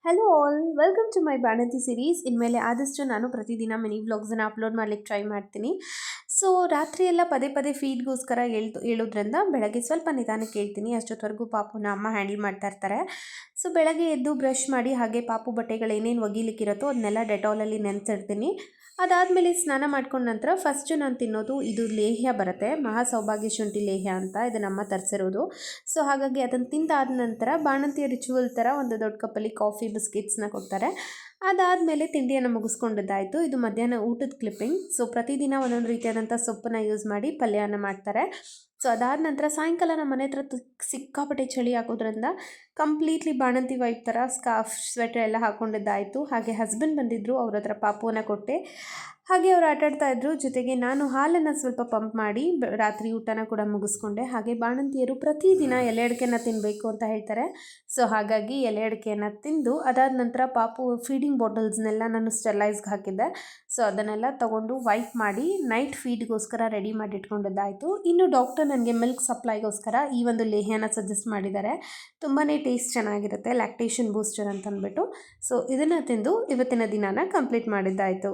Hello all, welcome to my ಬಾಣಂತಿ series. ಇನ್ಮೇಲೆ ಆದಷ್ಟು ನಾನು ಪ್ರತಿದಿನ ಮಿನಿ ವ್ಲಾಗ್ಸನ್ನು ಅಪ್ಲೋಡ್ ಮಾಡ್ಲಿಕ್ಕೆ ಟ್ರೈ ಮಾಡ್ತೀನಿ. ಸೊ ರಾತ್ರಿ ಎಲ್ಲ ಪದೇ ಪದೇ ಫೀಡ್ಗೋಸ್ಕರ ಹೇಳೋದ್ರಿಂದ ಬೆಳಗ್ಗೆ ಸ್ವಲ್ಪ ನಿಧಾನಕ್ಕೆ ಹೇಳ್ತೀನಿ. ಅಷ್ಟೊತ್ತವರೆಗೂ ಪಾಪುನ ಅಮ್ಮ ಹ್ಯಾಂಡಲ್ ಮಾಡ್ತಾ ಇರ್ತಾರೆ. ಸೊ ಬೆಳಗ್ಗೆ ಎದ್ದು ಬ್ರಷ್ ಮಾಡಿ ಹಾಗೆ ಪಾಪು ಬಟ್ಟೆಗಳು ಏನೇನು ಒಗಿಲಿಕ್ಕಿರುತ್ತೋ ಅದನ್ನೆಲ್ಲ ಡೆಟಾಲಲ್ಲಿ ನೆನೆಸಿಡ್ತೀನಿ. ಅದಾದಮೇಲೆ ಸ್ನಾನ ಮಾಡ್ಕೊಂಡ ನಂತರ ಫಸ್ಟು ನಾನು ತಿನ್ನೋದು ಇದು ಲೇಹ್ಯ ಬರುತ್ತೆ, ಮಹಾ ಸೌಭಾಗ್ಯ ಶುಂಠಿ ಲೇಹ್ಯ ಅಂತ, ಇದು ನಮ್ಮ ತರಿಸಿರೋದು. ಸೊ ಹಾಗಾಗಿ ಅದನ್ನು ತಿಂದಾದ ನಂತರ ಬಾಣಂತಿಯ ರಿಚುವಲ್ ಥರ ಒಂದು ದೊಡ್ಡ ಕಪ್ಪಲ್ಲಿ ಕಾಫಿ ಬಿಸ್ಕೆಟ್ಸ್ನ ಕೊಡ್ತಾರೆ. ಅದಾದಮೇಲೆ ತಿಂಡಿಯನ್ನು ಮುಗಿಸ್ಕೊಂಡಿದ್ದಾಯಿತು. ಇದು ಮಧ್ಯಾಹ್ನ ಊಟದ ಕ್ಲಿಪ್ಪಿಂಗ್. ಸೊ ಪ್ರತಿದಿನ ಒಂದೊಂದು ರೀತಿಯಾದಂಥ ಸೊಪ್ಪನ್ನು ಯೂಸ್ ಮಾಡಿ ಪಲ್ಯನ ಮಾಡ್ತಾರೆ. ಸೊ ಅದಾದ ನಂತರ ಸಾಯಂಕಾಲ ನಮ್ಮ ಮನೆ ಹತ್ರ ಸಿಕ್ಕಾಪಟ್ಟೆ ಚಳಿ ಹಾಕೋದ್ರಿಂದ ಕಂಪ್ಲೀಟ್ಲಿ ಬಾಣಂತಿ ವೈಪ್ ಥರ ಸ್ಕಾರ್ಫ್ ಸ್ವೆಟರ್ ಎಲ್ಲ ಹಾಕ್ಕೊಂಡಿದ್ದಾಯಿತು. ಹಾಗೆ ಹಸ್ಬೆಂಡ್ ಬಂದಿದ್ದರು, ಅವ್ರ ಹತ್ರ ಪಾಪುವನ್ನು ಕೊಟ್ಟೆ. ಹಾಗೆ ಅವರು ಆಟಾಡ್ತಾ ಇದ್ದರು. ಜೊತೆಗೆ ನಾನು ಹಾಲನ್ನು ಸ್ವಲ್ಪ ಪಂಪ್ ಮಾಡಿ ರಾತ್ರಿ ಊಟನ ಕೂಡ ಮುಗಿಸ್ಕೊಂಡೆ. ಹಾಗೆ ಬಾಣಂತಿಯರು ಪ್ರತಿದಿನ ಎಲೆ ಅಡಿಕೆನ ತಿನ್ನಬೇಕು ಅಂತ ಹೇಳ್ತಾರೆ. ಸೊ ಹಾಗಾಗಿ ಎಲೆ ಅಡಿಕೆಯನ್ನು ತಿಂದು ಅದಾದ ನಂತರ ಪಾಪು ಫೀಡಿಂಗ್ ಬಾಟಲ್ಸ್ನೆಲ್ಲ ನಾನು ಸ್ಟೆರ್ಲೈಸ್ಗೆ ಹಾಕಿದ್ದೆ. ಸೊ ಅದನ್ನೆಲ್ಲ ತೊಗೊಂಡು ವೈಪ್ ಮಾಡಿ ನೈಟ್ ಫೀಡ್ಗೋಸ್ಕರ ರೆಡಿ ಮಾಡಿ ಇಟ್ಕೊಂಡಿದ್ದಾಯಿತು. ಇನ್ನು ಡಾಕ್ಟರ್ ನನಗೆ ಮಿಲ್ಕ್ ಸಪ್ಲೈಗೋಸ್ಕರ ಈ ಒಂದು ಲೇಹ್ಯನ ಸಜೆಸ್ಟ್ ಮಾಡಿದ್ದಾರೆ. ತುಂಬಾ ಟೇಸ್ಟ್ ಚೆನ್ನಾಗಿರುತ್ತೆ, ಲ್ಯಾಕ್ಟೇಷನ್ ಬೂಸ್ಟರ್ ಅಂತ ಅಂದ್ಬಿಟ್ಟು. ಸೊ ಇದನ್ನು ತಿಂದು ಇವತ್ತಿನ ದಿನಾನ ಕಂಪ್ಲೀಟ್ ಮಾಡಿದ್ದಾಯಿತು.